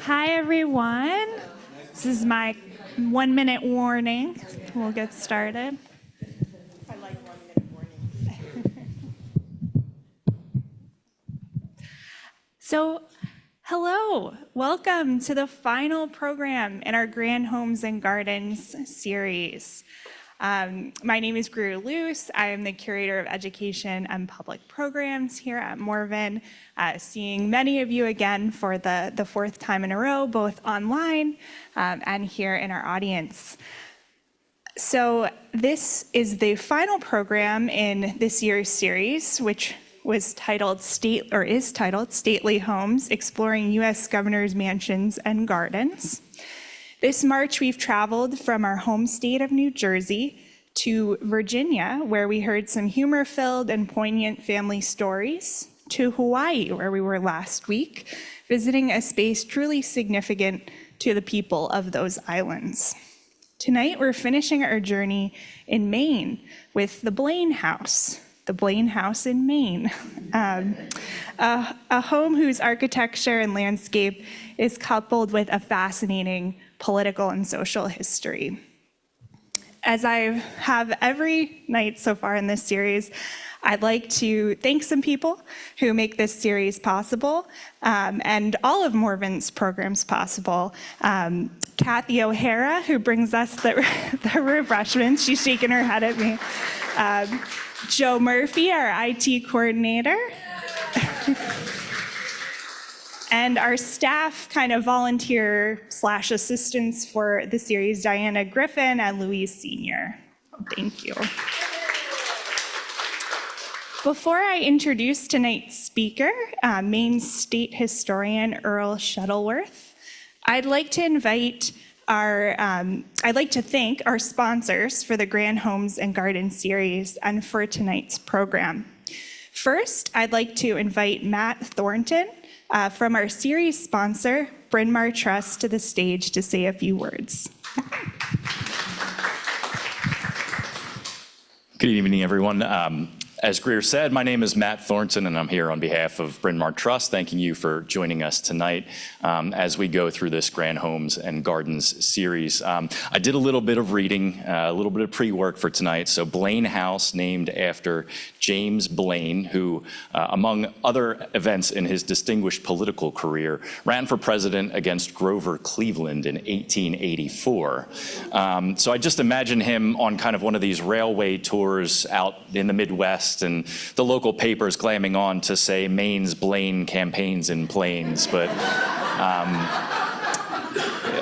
Hi, everyone. This is my 1-minute warning. We'll get started. I like 1-minute warning. So, hello. Welcome to the final program in our Grand Homes and Gardens series. My name is Greer Luce. I am the Curator of Education and Public Programs here at Morven, seeing many of you again for the fourth time in a row, both online and here in our audience. So this is the final program in this year's series, which was titled Stately Homes, Exploring U.S. Governors' Mansions and Gardens. This March, we've traveled from our home state of New Jersey to Virginia, where we heard some humor-filled and poignant family stories, to Hawaii, where we were last week, visiting a space truly significant to the people of those islands. Tonight, we're finishing our journey in Maine with the Blaine House. The Blaine House in Maine, a home whose architecture and landscape is coupled with a fascinating political and social history. As I have every night so far in this series, I'd like to thank some people who make this series possible and all of Morven's programs possible. Kathy O'Hara, who brings us the refreshments, she's shaking her head at me. Joe Murphy, our IT coordinator. And our staff kind of volunteer / assistants for the series, Diana Griffin and Louise Sr. Thank you. Before I introduce tonight's speaker, Maine's state historian Earl Shuttleworth, I'd like to thank our sponsors for the Grand Homes and Gardens series and for tonight's program. First, I'd like to invite Matt Thornton from our series sponsor, Bryn Mawr Trust, to the stage to say a few words. Good evening, everyone. As Greer said, my name is Matt Thornton, and I'm here on behalf of Bryn Mawr Trust, thanking you for joining us tonight as we go through this Grand Homes and Gardens series. I did a little bit of reading, a little bit of pre-work for tonight. So Blaine House, named after James Blaine, who, among other events in his distinguished political career, ran for president against Grover Cleveland in 1884. So I just imagine him on kind of one of these railway tours out in the Midwest, and the local papers glamming on to say Maine's Blaine campaigns in Plains, but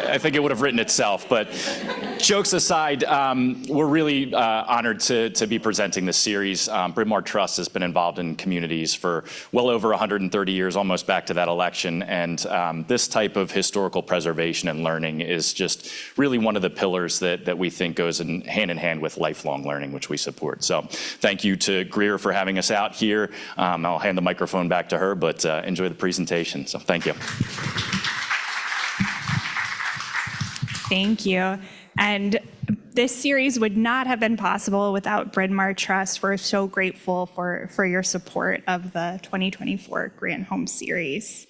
I think it would have written itself. But jokes aside, we're really honored to be presenting this series. Bryn Mawr Trust has been involved in communities for well over 130 years, almost back to that election. And this type of historical preservation and learning is just really one of the pillars that we think goes hand in hand with lifelong learning, which we support. So thank you to Greer for having us out here. I'll hand the microphone back to her, but enjoy the presentation. So thank you. Thank you. And this series would not have been possible without Bryn Mawr Trust. We're so grateful for your support of the 2024 Grand Home Series.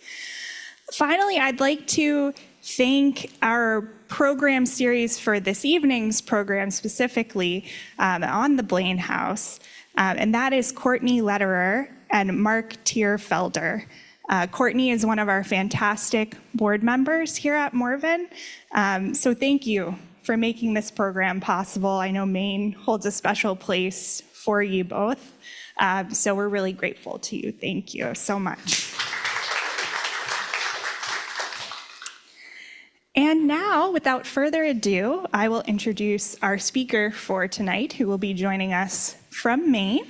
Finally, I'd like to thank our program series for this evening's program, specifically on the Blaine House, and that is Courtney Lederer and Mark Tierfelder. Courtney is one of our fantastic board members here at Morven, so thank you for making this program possible. I know Maine holds a special place for you both, so we're really grateful to you. Thank you so much. And now, without further ado, I will introduce our speaker for tonight, who will be joining us from Maine.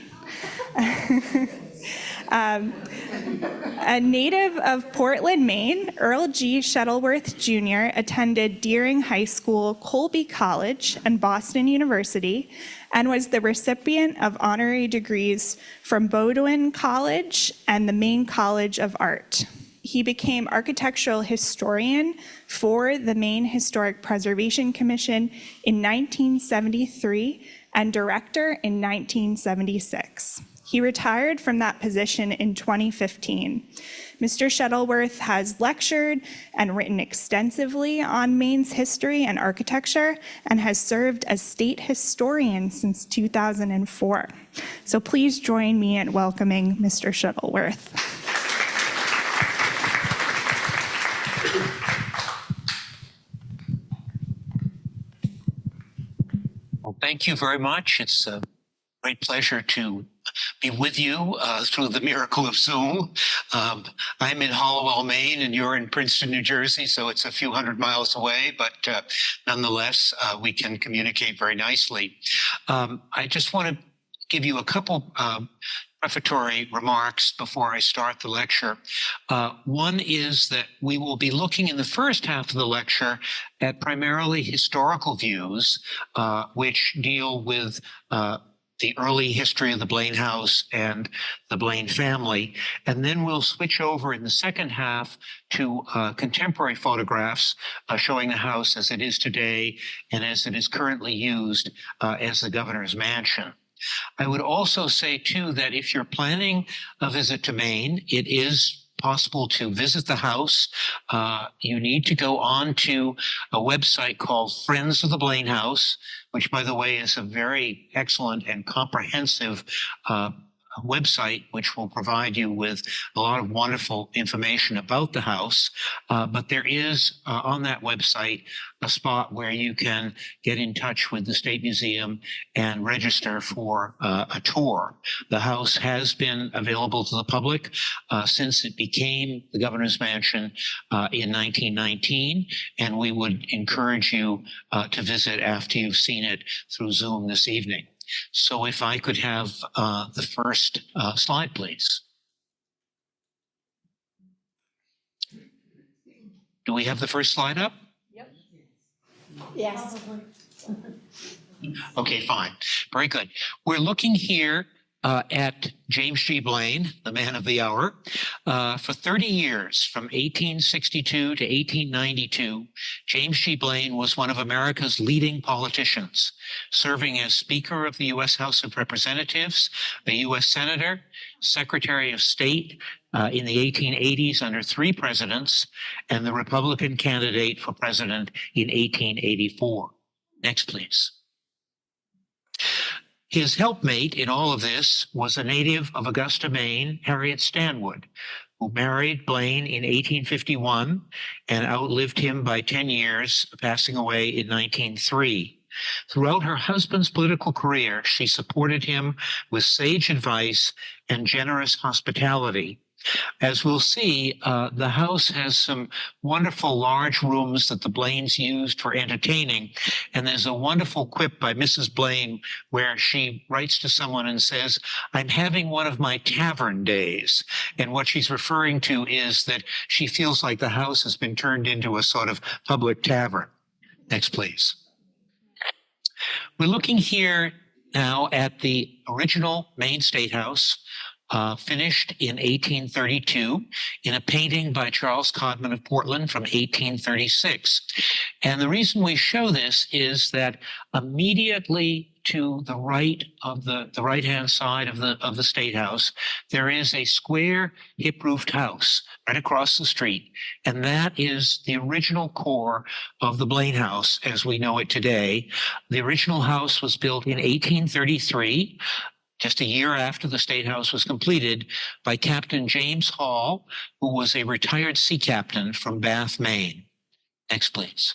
A native of Portland, Maine, Earl G. Shuttleworth Jr. attended Deering High School, Colby College, and Boston University, and was the recipient of honorary degrees from Bowdoin College and the Maine College of Art. He became architectural historian for the Maine Historic Preservation Commission in 1973 and director in 1976. He retired from that position in 2015. Mr. Shuttleworth has lectured and written extensively on Maine's history and architecture and has served as state historian since 2004. So please join me in welcoming Mr. Shuttleworth. Well, thank you very much. It's a great pleasure to be with you through the miracle of Zoom. I'm in Hollowell, Maine, and you're in Princeton, New Jersey, so it's a few hundred miles away, but nonetheless, we can communicate very nicely. I just want to give you a couple prefatory remarks before I start the lecture. One is that we will be looking in the first half of the lecture at primarily historical views, which deal with the early history of the Blaine House and the Blaine family. And then we'll switch over in the second half to contemporary photographs showing the house as it is today and as it is currently used as the governor's mansion. I would also say, too, that if you're planning a visit to Maine, it is possible to visit the house. You need to go on to a website called Friends of the Blaine House, which, by the way, is a very excellent and comprehensive website, which will provide you with a lot of wonderful information about the house. But there is on that website a spot where you can get in touch with the State Museum and register for a tour. The house has been available to the public since it became the governor's mansion in 1919, and we would encourage you to visit after you've seen it through Zoom this evening. So if I could have the first slide, please. Do we have the first slide up? Yep. Yes. Okay, fine. Very good. We're looking here at James G. Blaine, the man of the hour. For 30 years, from 1862 to 1892, James G. Blaine was one of America's leading politicians, serving as Speaker of the U.S. House of Representatives, a U.S. Senator, Secretary of State in the 1880s under 3 presidents, and the Republican candidate for president in 1884. Next, please. His helpmate in all of this was a native of Augusta, Maine, Harriet Stanwood, who married Blaine in 1851 and outlived him by 10 years, passing away in 1903. Throughout her husband's political career, she supported him with sage advice and generous hospitality. As we'll see, the house has some wonderful large rooms that the Blaines used for entertaining. And there's a wonderful quip by Mrs. Blaine where she writes to someone and says, "I'm having one of my tavern days." And what she's referring to is that she feels like the house has been turned into a sort of public tavern. Next, please. We're looking here now at the original Maine State House, finished in 1832 in a painting by Charles Codman of Portland from 1836. And the reason we show this is that immediately to the right of the right-hand side of the State House, there is a square hip-roofed house right across the street. And that is the original core of the Blaine House as we know it today. The original house was built in 1833. Just a year after the State House was completed, by Captain James Hall, who was a retired sea captain from Bath, Maine. Next, please.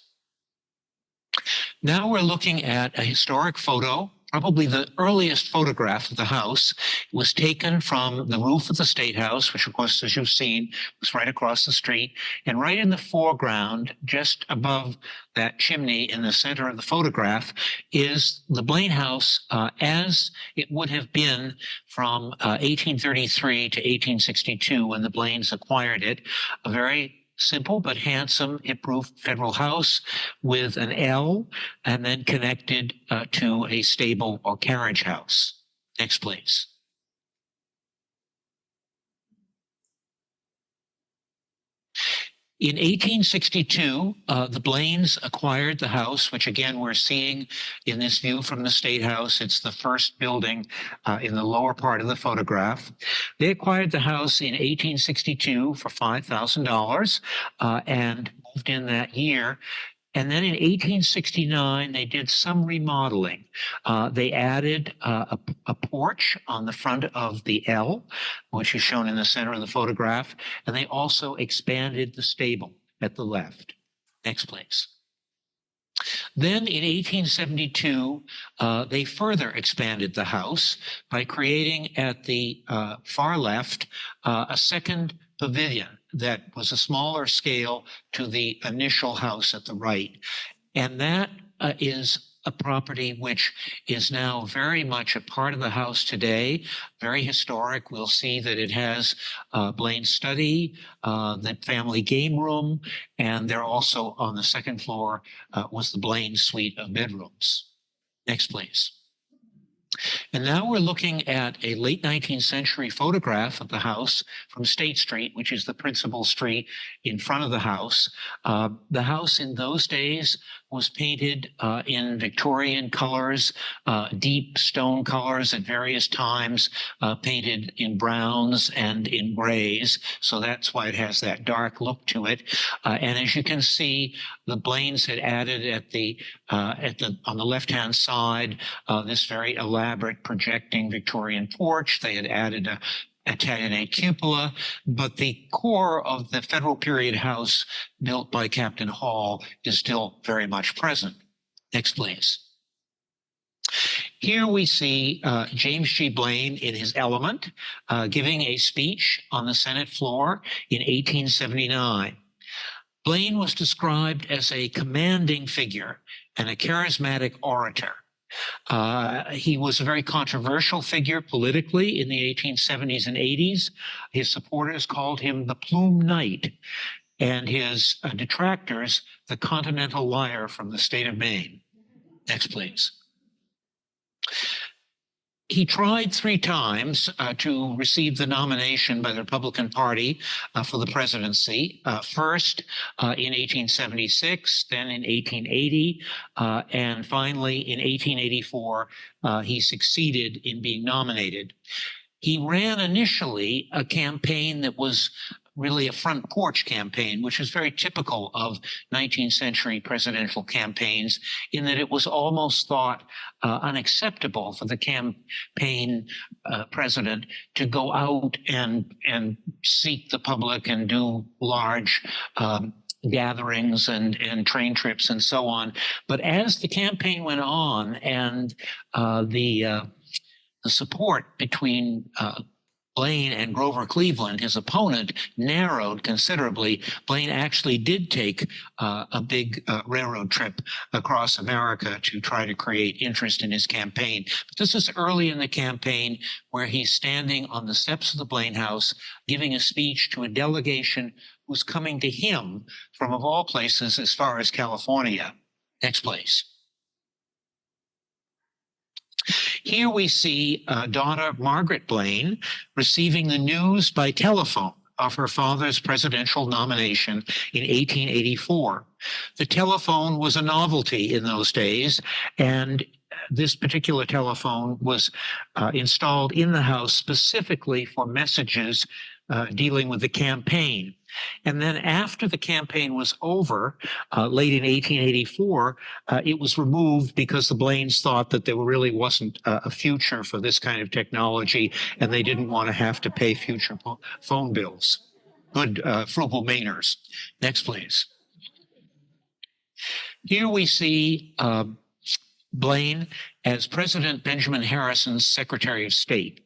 Now we're looking at a historic photo, probably the earliest photograph of the house. It was taken from the roof of the State House, which, of course, as you've seen, was right across the street. And right in the foreground, just above that chimney in the center of the photograph, is the Blaine House as it would have been from 1833 to 1862 when the Blaines acquired it. A very simple but handsome hip-roof federal house with an L and then connected to a stable or carriage house. Next, please. In 1862, the Blaines acquired the house, which again we're seeing in this view from the State House. It's the first building in the lower part of the photograph. They acquired the house in 1862 for $5,000 and moved in that year. And then in 1869, they did some remodeling. They added a porch on the front of the L, which is shown in the center of the photograph, and they also expanded the stable at the left. Next, please. Then in 1872, they further expanded the house by creating at the far left a second pavilion that was a smaller scale to the initial house at the right. And that is a property which is now very much a part of the house today, very historic. We'll see that it has Blaine's study, the family game room, and there also on the second floor was the Blaine suite of bedrooms. Next, please. And now we're looking at a late 19th century photograph of the house from State Street, which is the principal street in front of the house. The house in those days was painted in Victorian colors, deep stone colors at various times, painted in browns and in grays. So that's why it has that dark look to it. And as you can see, the Blaines had added on the left-hand side this very elaborate projecting Victorian porch. They had added a Italianate cupola, but the core of the Federal period house built by Captain Hall is still very much present. Next, please. Here we see James G. Blaine in his element, giving a speech on the Senate floor in 1879. Blaine was described as a commanding figure and a charismatic orator. He was a very controversial figure politically in the 1870s and 80s. His supporters called him the Plume Knight, and his detractors the Continental Liar from the state of Maine. Next, please. He tried 3 times to receive the nomination by the Republican Party for the presidency. First in 1876, then in 1880, and finally in 1884, he succeeded in being nominated. He ran initially a campaign that was really a front porch campaign, which is very typical of 19th century presidential campaigns, in that it was almost thought unacceptable for the campaign president to go out and seek the public and do large gatherings and train trips and so on. But as the campaign went on and the support between Blaine and Grover Cleveland, his opponent, narrowed considerably, Blaine actually did take a big railroad trip across America to try to create interest in his campaign. But this is early in the campaign where he's standing on the steps of the Blaine House giving a speech to a delegation who's coming to him from, of all places, as far as California. Next, please. Here we see daughter Margaret Blaine receiving the news by telephone of her father's presidential nomination in 1884. The telephone was a novelty in those days, and this particular telephone was installed in the house specifically for messages dealing with the campaign. And then after the campaign was over, late in 1884, it was removed because the Blaines thought that there really wasn't a future for this kind of technology, and they didn't want to have to pay future phone bills. Good frugal Mainers. Next, please. Here we see Blaine as President Benjamin Harrison's Secretary of State.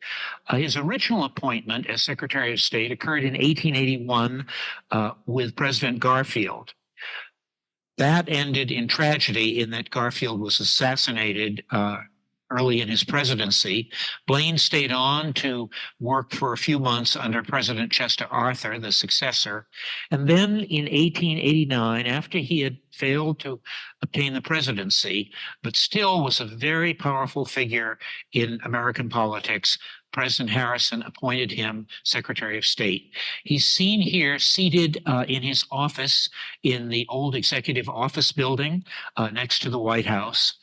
His original appointment as Secretary of State occurred in 1881 with President Garfield. That ended in tragedy in that Garfield was assassinated early in his presidency. Blaine stayed on to work for a few months under President Chester Arthur, the successor. And then in 1889, after he had failed to obtain the presidency, but still was a very powerful figure in American politics, President Harrison appointed him Secretary of State. He's seen here seated in his office in the old Executive Office building next to the White House.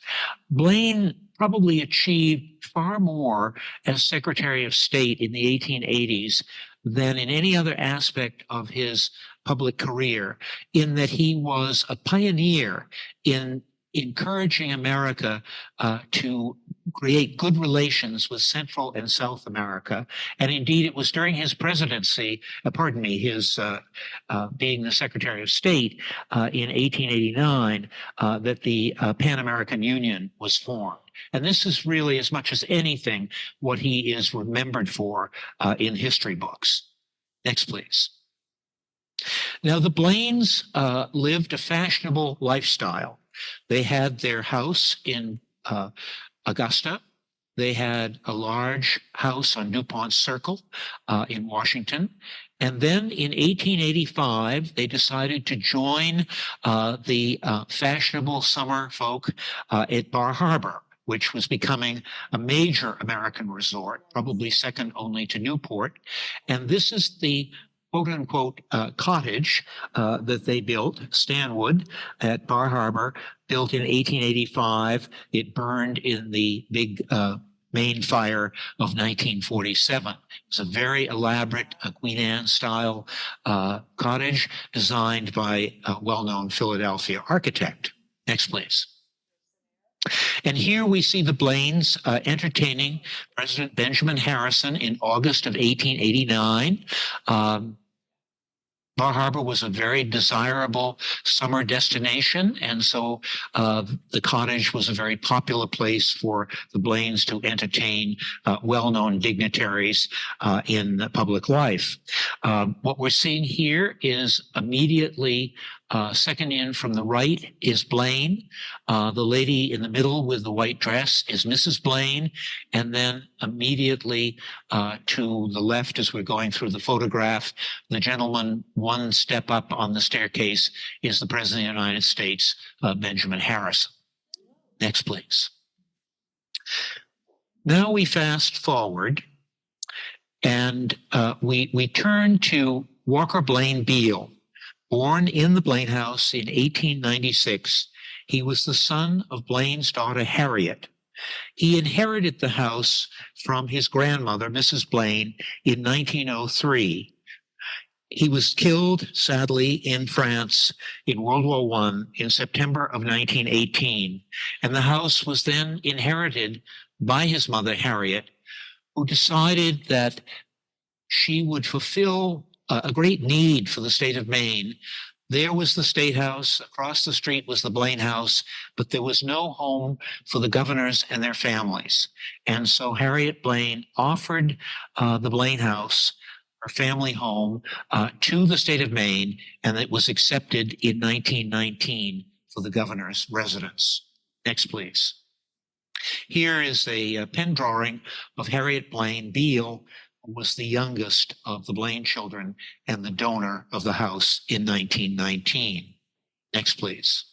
Blaine probably achieved far more as Secretary of State in the 1880s than in any other aspect of his public career, in that he was a pioneer in encouraging America to create good relations with Central and South America. And indeed, it was during his presidency, his being the Secretary of State in 1889, that the Pan American Union was formed. And this is really, as much as anything, what he is remembered for in history books. Next, please. Now, the Blaines lived a fashionable lifestyle. They had their house in Augusta. They had a large house on DuPont Circle in Washington. And then in 1885, they decided to join the fashionable summer folk at Bar Harbor, which was becoming a major American resort, probably second only to Newport. And this is the quote-unquote cottage that they built, Stanwood, at Bar Harbor, built in 1885. It burned in the big Maine fire of 1947. It was a very elaborate Queen Anne-style cottage designed by a well-known Philadelphia architect. Next, please. And here we see the Blaines entertaining President Benjamin Harrison in August of 1889. Bar Harbor was a very desirable summer destination, and so the cottage was a very popular place for the Blaines to entertain well-known dignitaries in public life. What we're seeing here is immediately second in from the right is Blaine. The lady in the middle with the white dress is Mrs. Blaine. And then immediately to the left, as we're going through the photograph, the gentleman one step up on the staircase is the President of the United States, Benjamin Harrison. Next, please. Now we fast forward and we turn to Walker Blaine Beale. Born in the Blaine House in 1896, he was the son of Blaine's daughter, Harriet. He inherited the house from his grandmother, Mrs. Blaine, in 1903. He was killed, sadly, in France in World War I in September of 1918. And the house was then inherited by his mother, Harriet, who decided that she would fulfill a great need for the state of Maine. There was the State House, across the street was the Blaine House, but there was no home for the governors and their families. And so Harriet Blaine offered the Blaine House, her family home, to the state of Maine, and it was accepted in 1919 for the governor's residence. Next, please. Here is a pen drawing of Harriet Blaine Beale, who was the youngest of the Blaine children and the donor of the house in 1919. Next, please.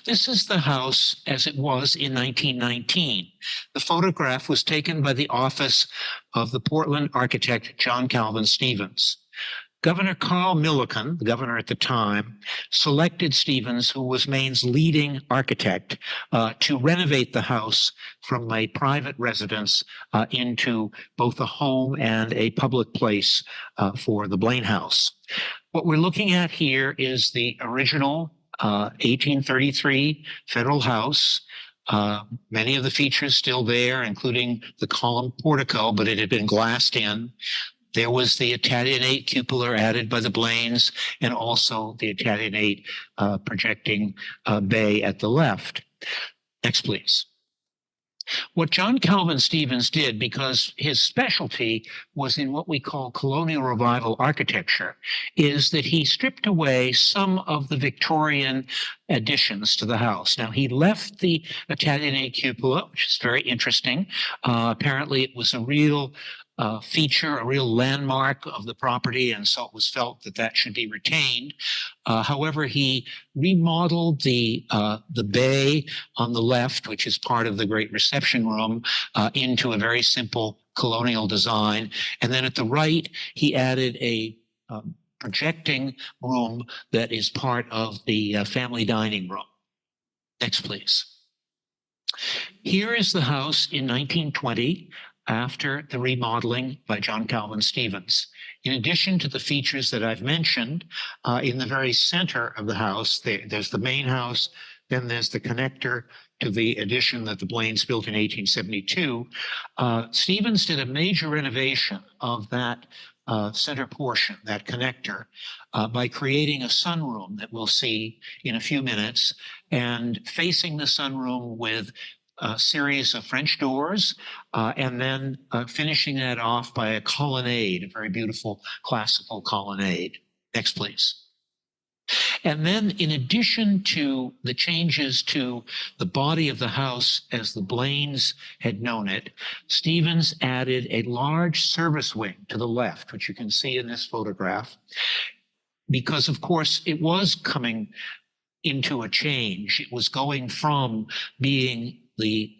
This is the house as it was in 1919. The photograph was taken by the office of the Portland architect John Calvin Stevens. Governor Carl Milliken, the governor at the time, selected Stevens, who was Maine's leading architect, to renovate the house from a private residence into both a home and a public place for the Blaine House. What we're looking at here is the original 1833 federal house. Many of the features still there, including the column portico, but it had been glassed in. There was the Italianate cupola added by the Blaines, and also the Italianate projecting bay at the left. Next, please. What John Calvin Stevens did, because his specialty was in what we call Colonial Revival architecture, is that he stripped away some of the Victorian additions to the house. Now, he left the Italianate cupola, which is very interesting. Apparently, it was a real feature, a real landmark of the property, and so it was felt that that should be retained. However, he remodeled the bay on the left, which is part of the great reception room, into a very simple colonial design. And then at the right, he added a projecting room that is part of the family dining room. Next, please. Here is the house in 1920 after the remodeling by John Calvin Stevens. In addition to the features that I've mentioned, in the very center of the house, there's the main house, then there's the connector to the addition that the Blaines built in 1872. Stevens did a major renovation of that center portion, that connector, by creating a sunroom that we'll see in a few minutes, and facing the sunroom with a series of French doors, and then finishing that off by a colonnade, a very beautiful classical colonnade. Next, please. And then in addition to the changes to the body of the house as the Blaines had known it, Stevens added a large service wing to the left, which you can see in this photograph, because of course it was coming into a change. It was going from being the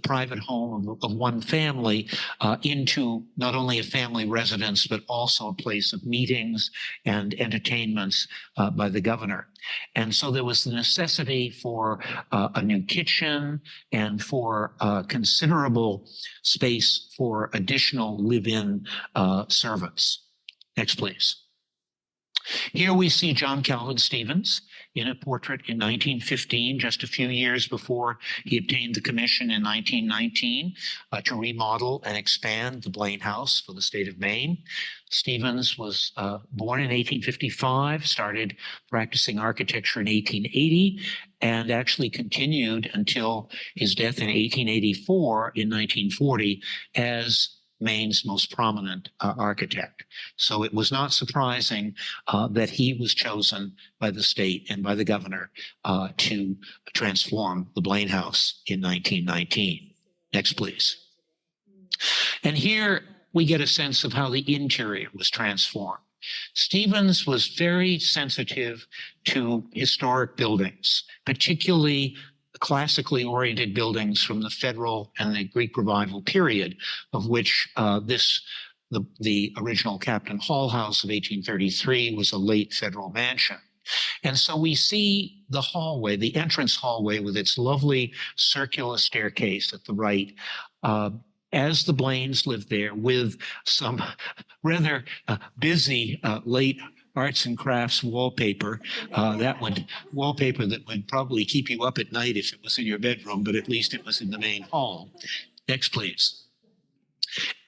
private home of one family into not only a family residence, but also a place of meetings and entertainments by the governor. And so there was the necessity for a new kitchen and for considerable space for additional live-in servants. Next, please. Here we see John Calvin Stevens in a portrait in 1915, just a few years before he obtained the commission in 1919 to remodel and expand the Blaine House for the state of Maine. Stevens was born in 1855, started practicing architecture in 1880, and actually continued until his death in 1884 in 1940 as Maine's most prominent architect. So it was not surprising that he was chosen by the state and by the governor to transform the Blaine House in 1919. Next, please. And here we get a sense of how the interior was transformed. Stevens was very sensitive to historic buildings, particularly classically oriented buildings from the Federal and the Greek Revival period, of which the original Captain Hall House of 1833 was a late Federal mansion. And so we see the hallway, the entrance hallway with its lovely circular staircase at the right, as the Blaines lived there with some rather busy late arts and crafts wallpaper, wallpaper that would probably keep you up at night if it was in your bedroom, but at least it was in the main hall. Next, please.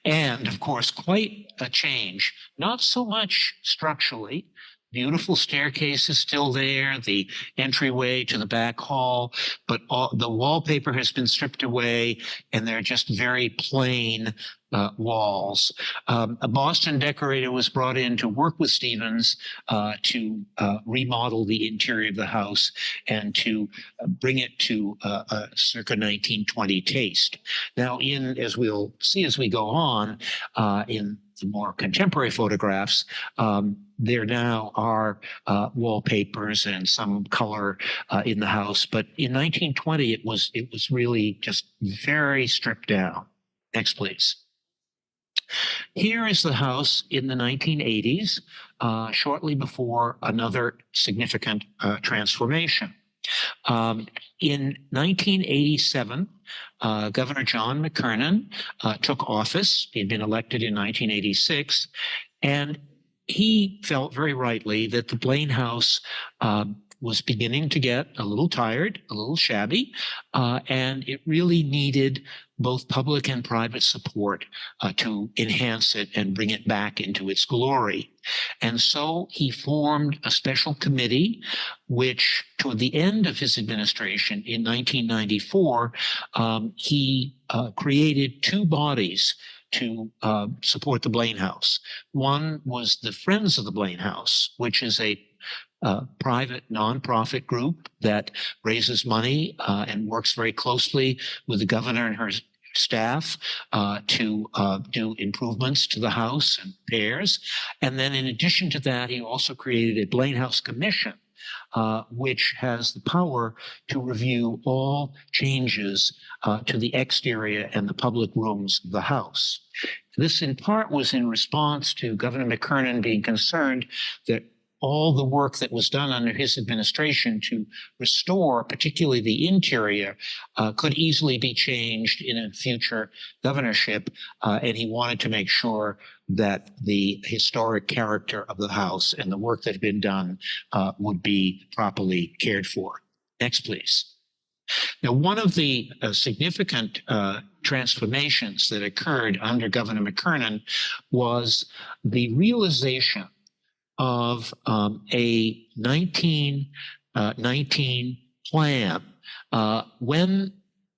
And of course, quite a change, not so much structurally. Beautiful staircase is still there, the entryway to the back hall, but the wallpaper has been stripped away and they're just very plain walls. A Boston decorator was brought in to work with Stevens to remodel the interior of the house and to bring it to a circa 1920 taste. Now, as we'll see as we go on, in the more contemporary photographs, there now are wallpapers and some color in the house, but in 1920 it was really just very stripped down. Next, please. Here is the house in the 1980s, shortly before another significant transformation. In 1987, Governor John McKernan took office. He had been elected in 1986, and he felt very rightly that the Blaine House was beginning to get a little tired, a little shabby, and it really needed both public and private support to enhance it and bring it back into its glory. And so he formed a special committee, which toward the end of his administration in 1994, he created two bodies to support the Blaine House. One was the Friends of the Blaine House, which is a private nonprofit group that raises money and works very closely with the governor and her staff to do improvements to the house and repairs. And then in addition to that, he also created a Blaine House Commission which has the power to review all changes to the exterior and the public rooms of the house. This in part was in response to Governor McKernan being concerned that all the work that was done under his administration to restore, particularly the interior, could easily be changed in a future governorship, and he wanted to make sure that the historic character of the house and the work that had been done would be properly cared for. Next, please. Now, one of the significant transformations that occurred under Governor McKernan was the realization of a 1919 plan. When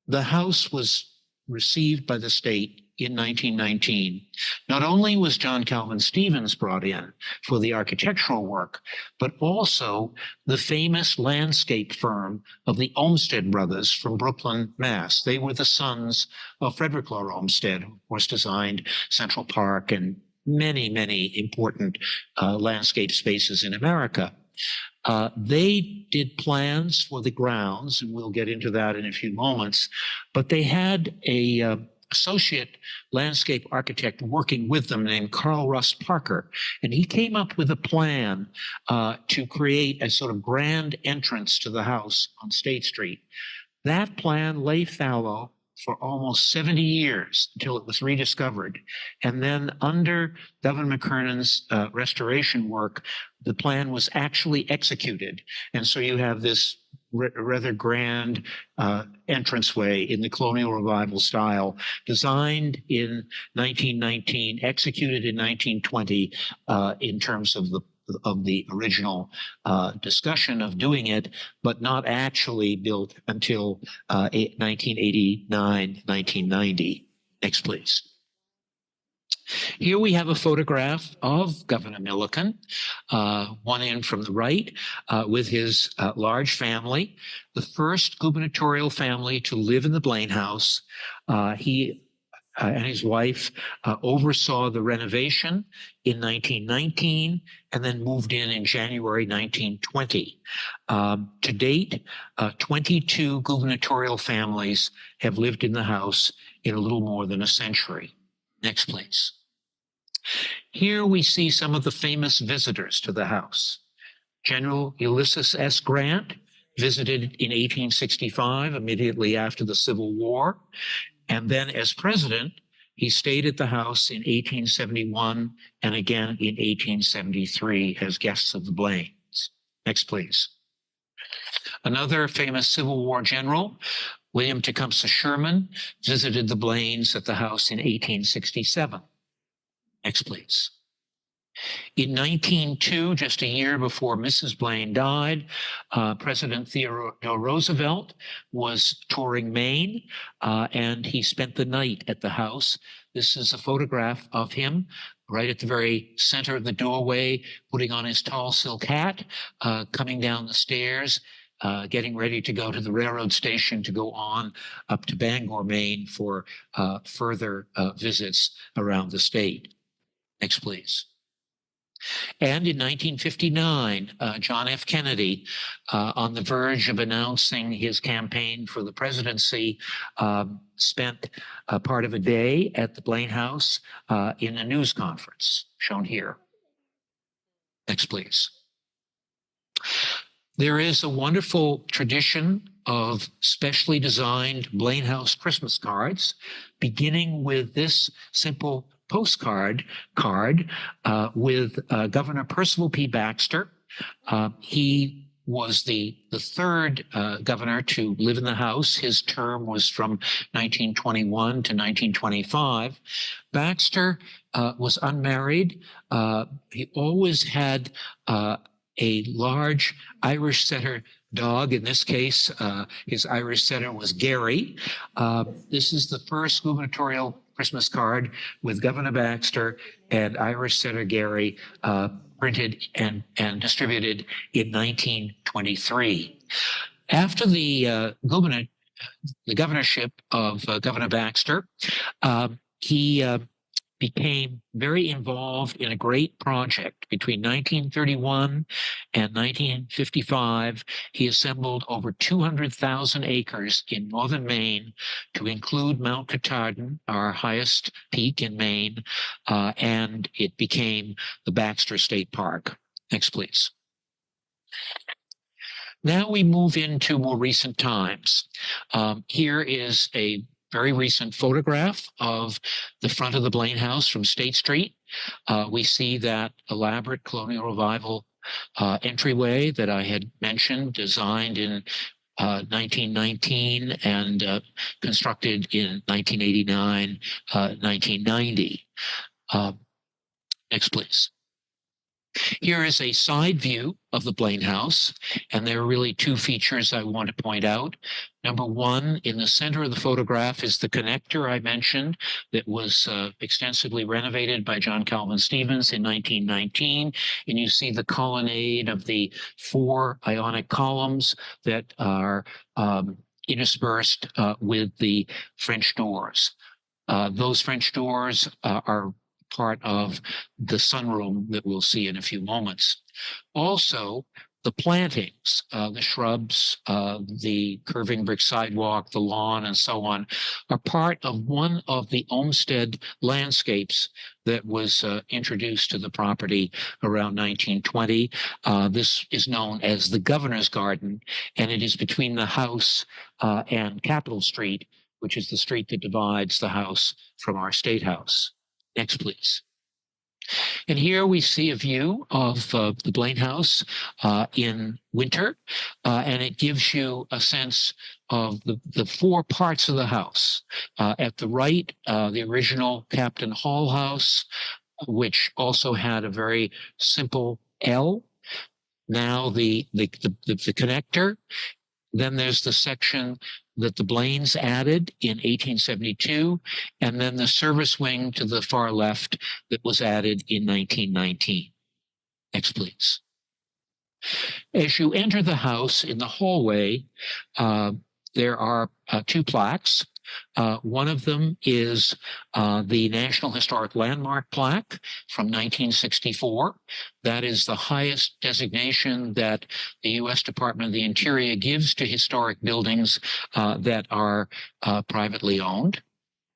the house was received by the state in 1919, not only was John Calvin Stevens brought in for the architectural work, but also the famous landscape firm of the Olmsted Brothers from Brooklyn, Mass. They were the sons of Frederick Law Olmsted, who of course designed Central Park and many, many important landscape spaces in America. They did plans for the grounds, and we'll get into that in a few moments, but they had a associate landscape architect working with them named Carl Russ Parker, and he came up with a plan to create a sort of grand entrance to the house on State Street. That plan lay fallow for almost 70 years until it was rediscovered. And then under Governor McKernan's restoration work, the plan was actually executed. And so you have this rather grand entranceway in the Colonial Revival style, designed in 1919, executed in 1920 in terms of the original discussion of doing it, but not actually built until 1989, 1990. Next, please. Here we have a photograph of Governor Milliken, one in from the right, with his large family, the first gubernatorial family to live in the Blaine House. He and his wife oversaw the renovation in 1919 and then moved in January 1920. To date, 22 gubernatorial families have lived in the house in a little more than a century. Next, please. Here we see some of the famous visitors to the house. General Ulysses S. Grant visited in 1865, immediately after the Civil War. And then as president, he stayed at the house in 1871 and again in 1873 as guests of the Blaines. Next, please. Another famous Civil War general, William Tecumseh Sherman, visited the Blaines at the house in 1867. Next, please. In 1902, just a year before Mrs. Blaine died, President Theodore Roosevelt was touring Maine, and he spent the night at the house. This is a photograph of him right at the very center of the doorway, putting on his tall silk hat, coming down the stairs, getting ready to go to the railroad station to go on up to Bangor, Maine for further visits around the state. Next, please. And in 1959, John F. Kennedy, on the verge of announcing his campaign for the presidency, spent a part of a day at the Blaine House in a news conference, shown here. Next, please. There is a wonderful tradition of specially designed Blaine House Christmas cards, beginning with this simple postcard with Governor Percival P. Baxter. He was the third governor to live in the house. His term was from 1921 to 1925. Baxter was unmarried. He always had a large Irish setter dog. In this case, his Irish setter was Gary. This is the first gubernatorial Christmas card with Governor Baxter and Irish setter Gary, printed and distributed in 1923. After the governorship of Governor Baxter, he became very involved in a great project between 1931 and 1955, he assembled over 200,000 acres in northern Maine to include Mount Katahdin, our highest peak in Maine, and it became the Baxter State Park. Next, please. Now we move into more recent times. Here is a very recent photograph of the front of the Blaine House from State Street. We see that elaborate Colonial Revival entryway that I had mentioned, designed in 1919 and constructed in 1989, 1990. Next, please. Here is a side view of the Blaine House, and there are really two features I want to point out. Number one, in the center of the photograph is the connector I mentioned that was extensively renovated by John Calvin Stevens in 1919. And you see the colonnade of the 4 Ionic columns that are interspersed with the French doors. Those French doors are part of the sunroom that we'll see in a few moments. Also, the plantings, the shrubs, the curving brick sidewalk, the lawn, and so on, are part of one of the Olmsted landscapes that was introduced to the property around 1920. This is known as the Governor's Garden, and it is between the house and Capitol Street, which is the street that divides the house from our State House. Next, please. And here we see a view of the Blaine House in winter, and it gives you a sense of the 4 parts of the house. At the right, the original Captain Hall house, which also had a very simple L. Now the connector. Then there's the section that the Blaines added in 1872, and then the service wing to the far left that was added in 1919. Next, please. As you enter the house in the hallway, there are 2 plaques. One of them is the National Historic Landmark plaque from 1964. That is the highest designation that the U.S. Department of the Interior gives to historic buildings that are privately owned.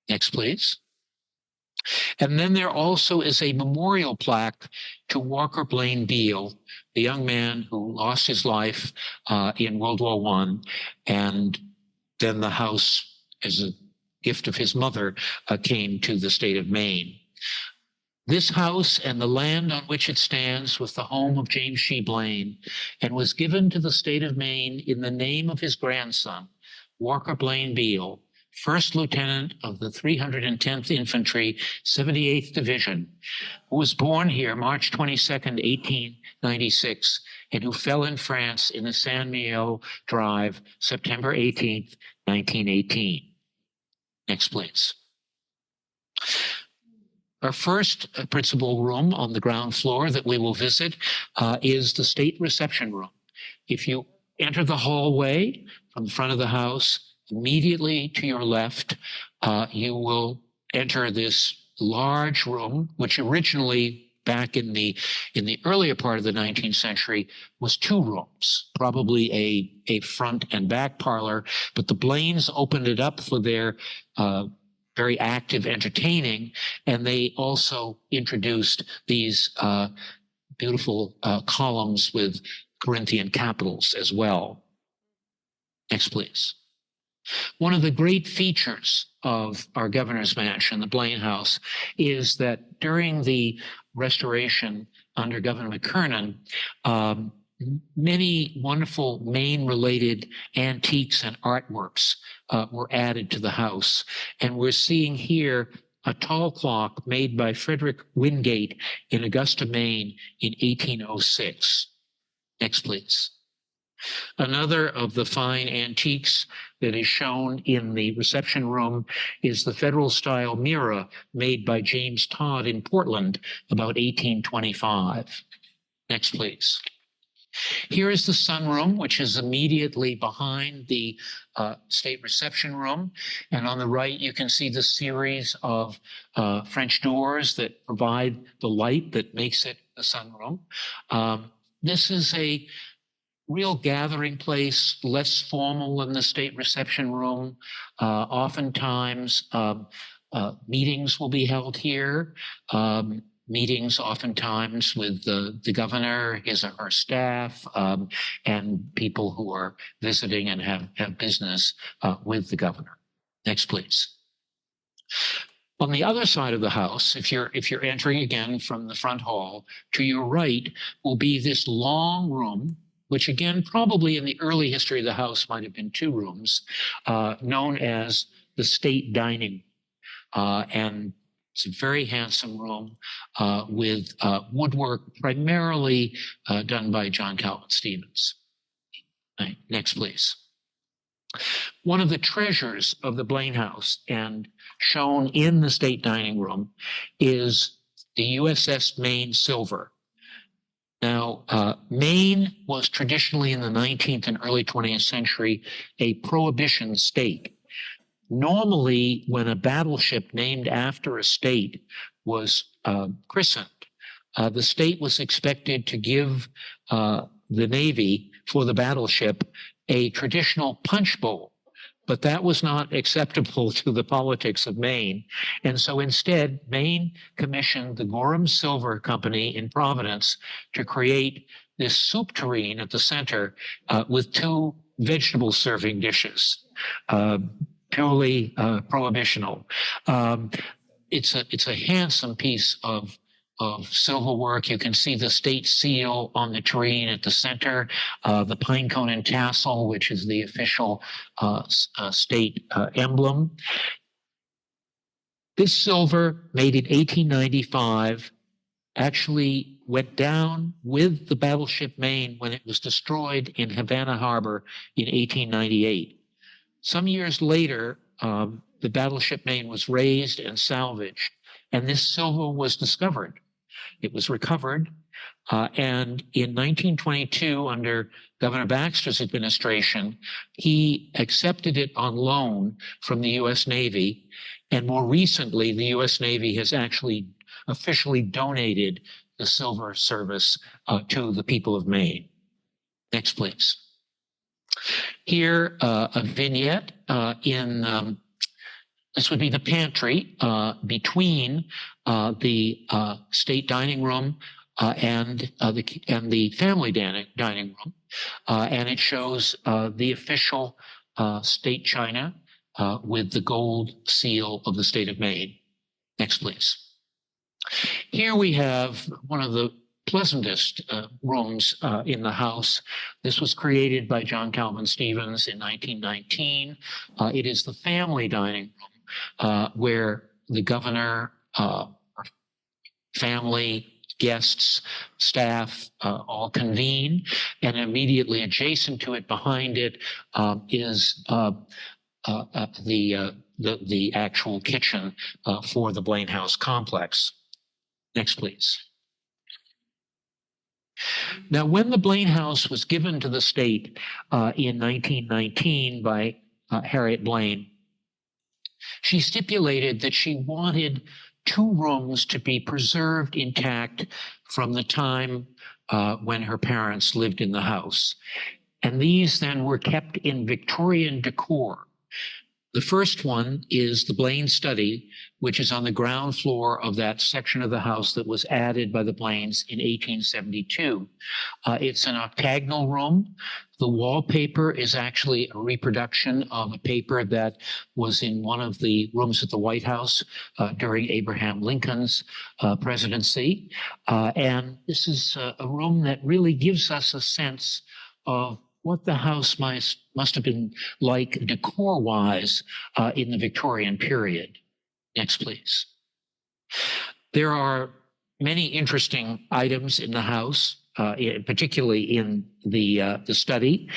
Next, please. And then there also is a memorial plaque to Walker Blaine Beale, the young man who lost his life in World War I, and then the house, as a gift of his mother, came to the state of Maine. This house and the land on which it stands was the home of James G. Blaine and was given to the state of Maine in the name of his grandson, Walker Blaine Beale, 1st Lieutenant of the 310th Infantry, 78th Division, who was born here March 22nd, 1896, and who fell in France in the Saint-Mihiel Drive, September 18th, 1918. Next, please. Our first principal room on the ground floor that we will visit is the state reception room. If you enter the hallway from the front of the house, immediately to your left, you will enter this large room, which originally back in the earlier part of the 19th century was 2 rooms, probably a front and back parlor, but the Blaines opened it up for their very active entertaining, and they also introduced these beautiful columns with Corinthian capitals as well. Next, please. One of the great features of our governor's mansion, the Blaine House, is that during the restoration under Governor McKernan, many wonderful Maine-related antiques and artworks were added to the house. And we're seeing here a tall clock made by Frederick Wingate in Augusta, Maine in 1806. Next, please. Another of the fine antiques that is shown in the reception room is the federal-style mirror made by James Todd in Portland about 1825. Next, please. Here is the sunroom, which is immediately behind the state reception room. And on the right, you can see the series of French doors that provide the light that makes it a sunroom. This is a real gathering place, less formal than the state reception room. Oftentimes, meetings will be held here. Meetings oftentimes with the governor, his or her staff, and people who are visiting and have business with the governor. Next, please. On the other side of the house, if you're entering again from the front hall, to your right will be this long room, which again, probably in the early history of the house might have been 2 rooms, known as the state dining. And it's a very handsome room with woodwork primarily done by John Calvin Stevens. Right, next, please. One of the treasures of the Blaine House, and shown in the state dining room, is the USS Maine silver. Now, Maine was traditionally in the 19th and early 20th century a prohibition state. Normally, when a battleship named after a state was christened, the state was expected to give the Navy for the battleship a traditional punch bowl, but that was not acceptable to the politics of Maine. And so instead, Maine commissioned the Gorham Silver Company in Providence to create this soup tureen at the center with 2 vegetable serving dishes, purely prohibitional. It's a handsome piece of silver work. You can see the state seal on the tureen at the center, the pine cone and tassel, which is the official state emblem. This silver, made in 1895, actually went down with the battleship Maine when it was destroyed in Havana Harbor in 1898. Some years later, the battleship Maine was raised and salvaged, and this silver was discovered. It was recovered, and in 1922, under Governor Baxter's administration, he accepted it on loan from the U.S. Navy, and more recently, the U.S. Navy has actually officially donated the silver service to the people of Maine. Next, please. Here, a vignette in this would be the pantry between the state dining room and the family dining room, and it shows the official state china with the gold seal of the state of Maine. Next, please. Here we have one of the pleasantest rooms in the house. This was created by John Calvin Stevens in 1919. It is the family dining room where the governor, family, guests, staff all convene, and immediately adjacent to it, behind it, is the actual kitchen for the Blaine House complex. Next, please. Now, when the Blaine House was given to the state in 1919 by Harriet Blaine, she stipulated that she wanted 2 rooms to be preserved intact from the time when her parents lived in the house. And these then were kept in Victorian decor. The first one is the Blaine study, which is on the ground floor of that section of the house that was added by the Blaines in 1872. It's an octagonal room. The wallpaper is actually a reproduction of a paper that was in one of the rooms at the White House during Abraham Lincoln's presidency. And this is a room that really gives us a sense of what the house must have been like decor-wise in the Victorian period. Next, please. There are many interesting items in the house, particularly in the study.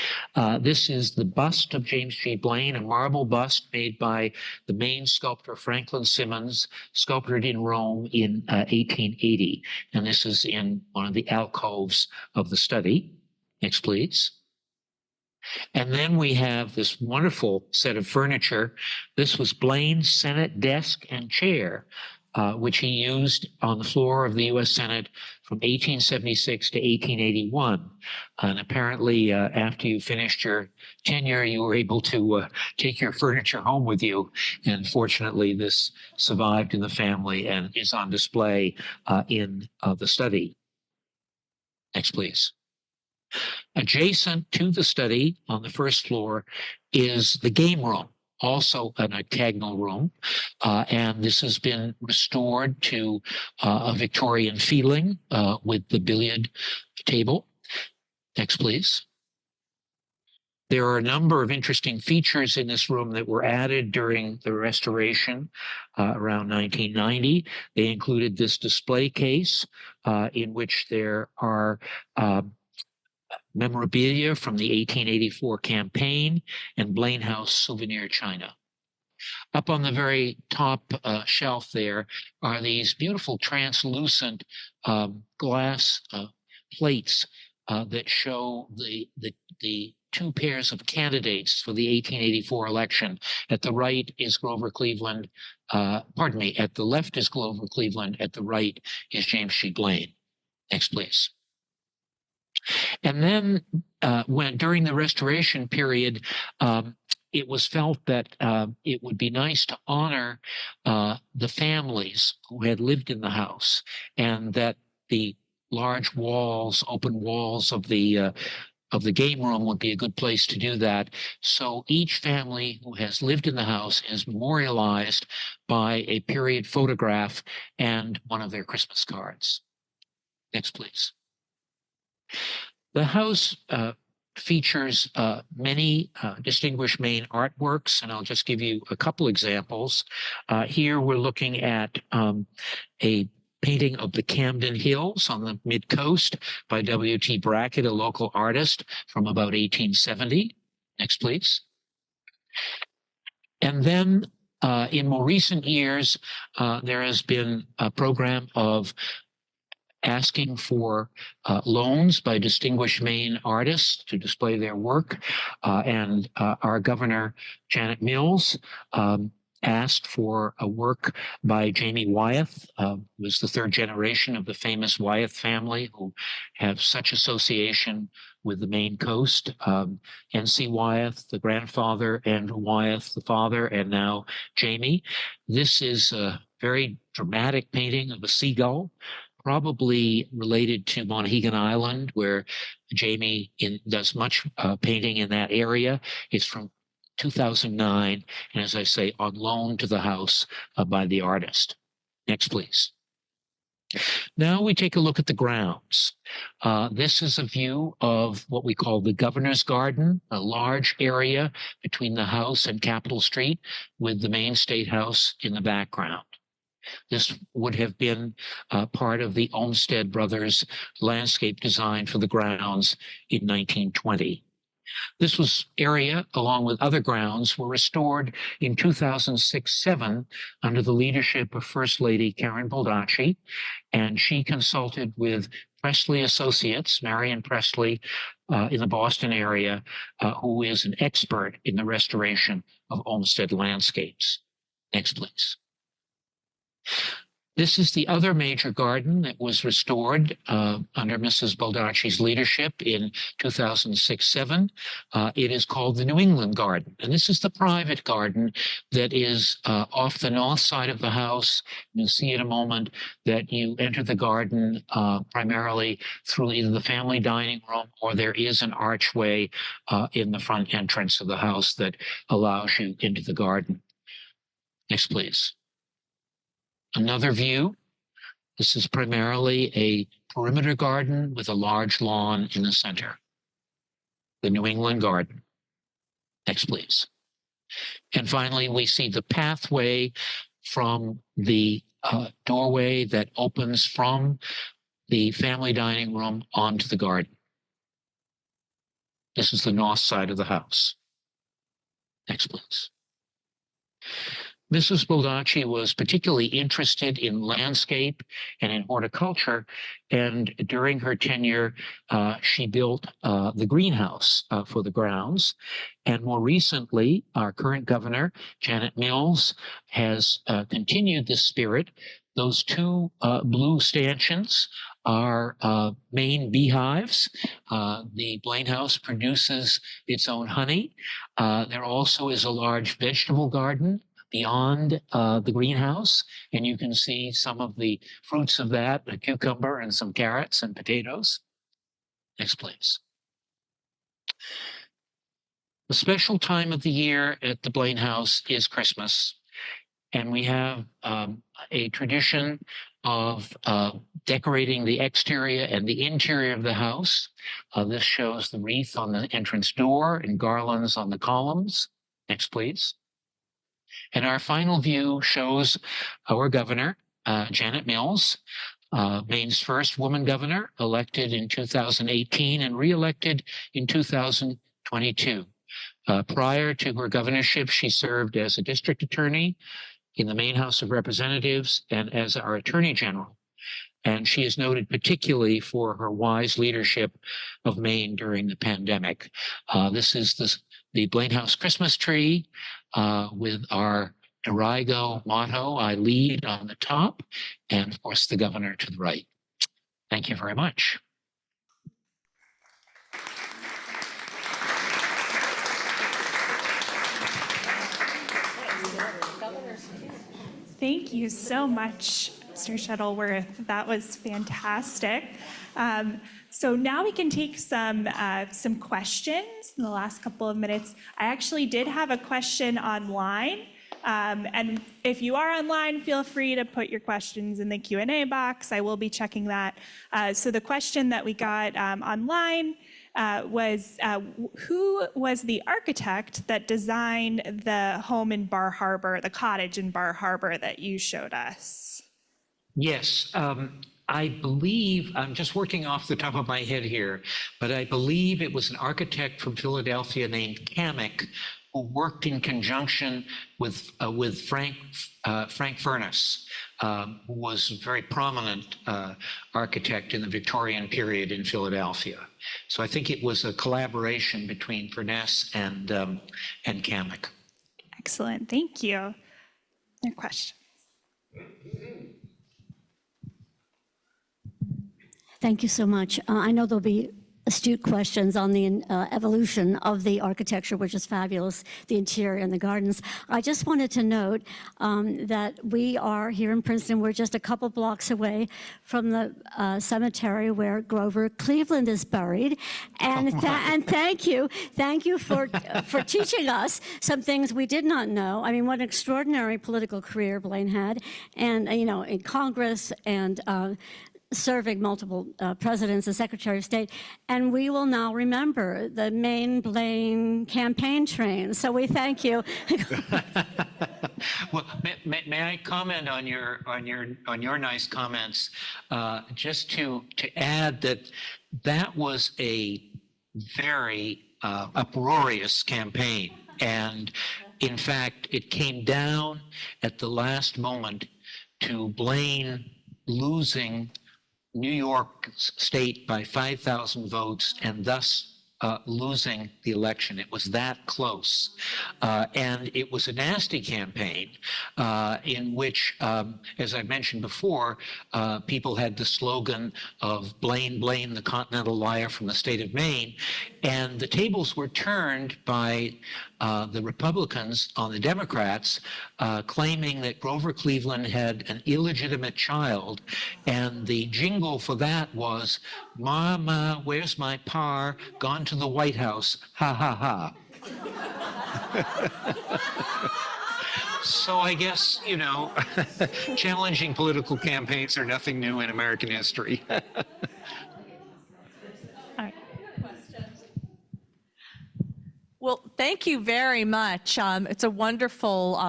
This is the bust of James G. Blaine, a marble bust made by the Maine sculptor Franklin Simmons, sculptured in Rome in 1880. And this is in one of the alcoves of the study. Next, please. And then we have this wonderful set of furniture. This was Blaine's Senate desk and chair, which he used on the floor of the U.S. Senate from 1876 to 1881. And apparently, after you finished your tenure, you were able to take your furniture home with you. And fortunately, this survived in the family and is on display in the study. Next, please. Adjacent to the study on the first floor is the game room, also an octagonal room. And this has been restored to a Victorian feeling with the billiard table. Next, please. There are a number of interesting features in this room that were added during the restoration around 1990. They included this display case in which there are memorabilia from the 1884 campaign and Blaine House souvenir china. Up on the very top shelf there are these beautiful translucent glass plates that show the two pairs of candidates for the 1884 election. At the right is Grover Cleveland, pardon me, at the left is Grover Cleveland, at the right is James G. Blaine. Next, please. And then when during the restoration period, it was felt that it would be nice to honor the families who had lived in the house, and that the large walls, open walls of the game room would be a good place to do that. So each family who has lived in the house is memorialized by a period photograph and one of their Christmas cards. Next, please. The house features many distinguished Maine artworks, and I'll just give you a couple examples. Here we're looking at a painting of the Camden Hills on the mid-coast by W.T. Brackett, a local artist from about 1870. Next, please. And then in more recent years, there has been a program of asking for loans by distinguished Maine artists to display their work. And our governor, Janet Mills, asked for a work by Jamie Wyeth, who was the third generation of the famous Wyeth family, who have such association with the Maine coast. N.C. Wyeth, the grandfather, Andrew Wyeth, the father, and now Jamie. This is a very dramatic painting of a seagull, probably related to Monhegan Island, where Jamie does much painting in that area. It's from 2009, and as I say, on loan to the house by the artist. Next, please. Now we take a look at the grounds. This is a view of what we call the Governor's Garden, a large area between the house and Capitol Street with the Maine State House in the background. This would have been part of the Olmsted Brothers landscape design for the grounds in 1920. This area, along with other grounds, were restored in 2006-07 under the leadership of First Lady Karen Baldacci, and she consulted with Presley Associates, Marion Presley, in the Boston area, who is an expert in the restoration of Olmsted landscapes. Next, please. This is the other major garden that was restored under Mrs. Baldacci's leadership in 2006-07. It is called the New England Garden, and this is the private garden that is off the north side of the house. You'll see in a moment that you enter the garden primarily through either the family dining room, or there is an archway in the front entrance of the house that allows you into the garden. Next, please. Another view. This is primarily a perimeter garden with a large lawn in the center. The New England Garden. Next, please. And finally, we see the pathway from the doorway that opens from the family dining room onto the garden. This is the north side of the house. Next, please. Mrs. Baldacci was particularly interested in landscape and in horticulture, and during her tenure, she built the greenhouse for the grounds. And more recently, our current governor, Janet Mills, has continued this spirit Those two blue stanchions are Maine beehives. The Blaine House produces its own honey. There also is a large vegetable garden beyond the greenhouse, and you can see some of the fruits of that, a cucumber and some carrots and potatoes. Next, please. The special time of the year at the Blaine House is Christmas, and we have a tradition of decorating the exterior and the interior of the house. This shows the wreath on the entrance door and garlands on the columns. Next, please. And our final view shows our governor, Janet Mills, Maine's first woman governor, elected in 2018 and re-elected in 2022. Prior to her governorship, she served as a district attorney in the Maine House of Representatives and as our Attorney General. And she is noted particularly for her wise leadership of Maine during the pandemic. This is the Blaine House Christmas tree with our Dorigo motto, I lead, on the top, and of course the governor to the right. Thank you very much. Thank you so much, Mr. Shuttleworth. That was fantastic. So now we can take some questions in the last couple of minutes. I actually did have a question online. And if you are online, feel free to put your questions in the Q&A box. I will be checking that. So the question that we got online was, who was the architect that designed the home in Bar Harbor, the cottage in Bar Harbor that you showed us? Yes, I believe, I'm just working off the top of my head here, but I believe it was an architect from Philadelphia named Kamek, who worked in conjunction with Frank Furness, who was a very prominent architect in the Victorian period in Philadelphia. So I think it was a collaboration between Furness and Kamek. Excellent, thank you. Any questions? Thank you so much. I know there'll be astute questions on the evolution of the architecture, which is fabulous, the interior and the gardens. I just wanted to note that we are here in Princeton. We're just a couple blocks away from the cemetery where Grover Cleveland is buried. And, and thank you for teaching us some things we did not know. I mean, what an extraordinary political career Blaine had, and you know, in Congress and serving multiple presidents and Secretary of State. And we will now remember the Maine Blaine campaign train. So we thank you. Well, may I comment on your nice comments? Just to add that was a very uproarious campaign, and in fact, it came down at the last moment to Blaine losing New York State by 5,000 votes and thus losing the election. It was that close. And it was a nasty campaign in which, as I mentioned before, people had the slogan of Blaine, Blaine, the Continental Liar from the state of Maine. And the tables were turned by the Republicans on the Democrats, claiming that Grover Cleveland had an illegitimate child. And the jingle for that was, "Mama, where's my par? Gone to the White House, ha ha ha." So I guess, you know, challenging political campaigns are nothing new in American history. Well, thank you very much. It's a wonderful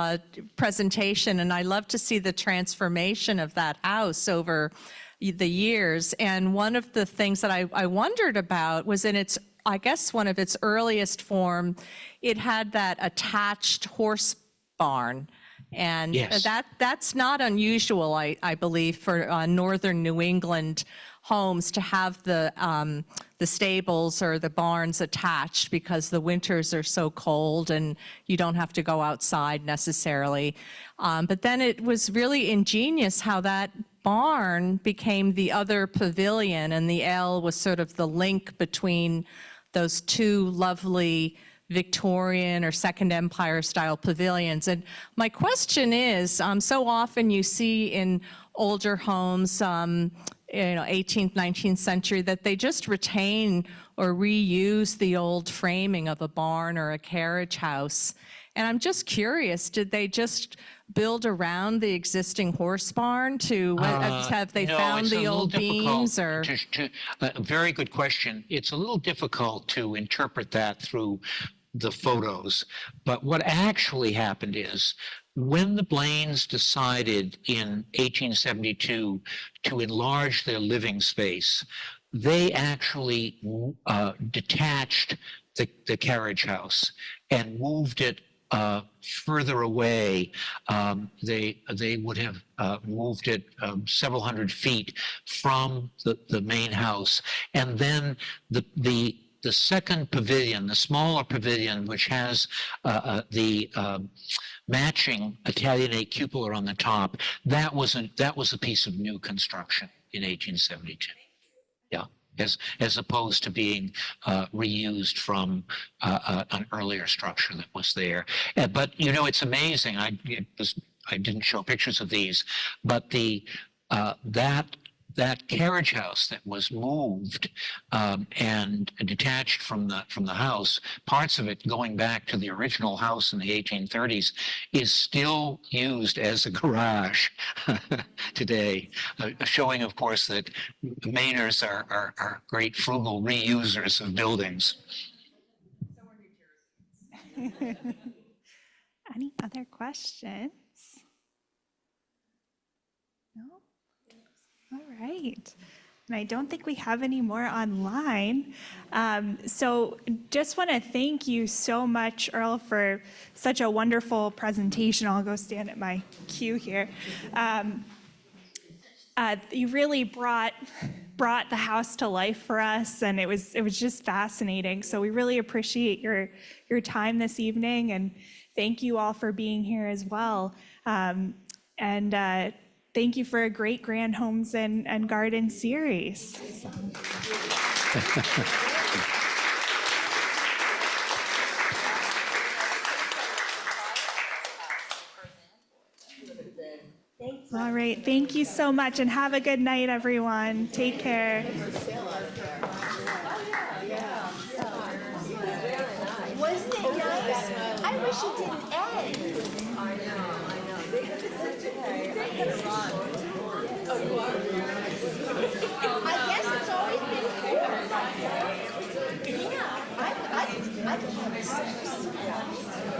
presentation, and I love to see the transformation of that house over the years. And one of the things that I wondered about was in its, I guess, one of its earliest form, it had that attached horse barn. And Yes. that's not unusual, I believe, for northern New England homes to have the stables or the barns attached because the winters are so cold and you don't have to go outside necessarily. But then it was really ingenious how that barn became the other pavilion, and the L was sort of the link between those two lovely Victorian or Second Empire style pavilions. And my question is, so often you see in older homes, 18th, 19th century, that they just retain or reuse the old framing of a barn or a carriage house. And I'm just curious, did they just build around the existing horse barn to, have they No, found it's a the little old beams or? A very good question. It's a little difficult to interpret that through the photos. But what actually happened is when the Blaines decided in 1872 to enlarge their living space, they actually detached the carriage house and moved it further away. They would have moved it several hundred feet from the main house. And then the second pavilion, the smaller pavilion, which has the matching Italianate cupola on the top, that was a piece of new construction in 1872. Yeah, as opposed to being reused from an earlier structure that was there. But it's amazing. I didn't show pictures of these, but that carriage house that was moved and detached from the house, parts of it going back to the original house in the 1830s, is still used as a garage today, showing, of course, that Mainers are great frugal reusers of buildings. Any other questions? No? All right. And I don't think we have any more online. So just want to thank you so much, Earl, for such a wonderful presentation. I'll go stand at my cue here. You really brought the house to life for us, and it was just fascinating. So we really appreciate your time this evening, and thank you all for being here as well. Thank you for a great Grand Homes and Garden series. All right, thank you so much, and have a good night, everyone. Take care. Wasn't it nice? I wish it didn't end. I guess it's always been 4. Yeah, I can have a 6.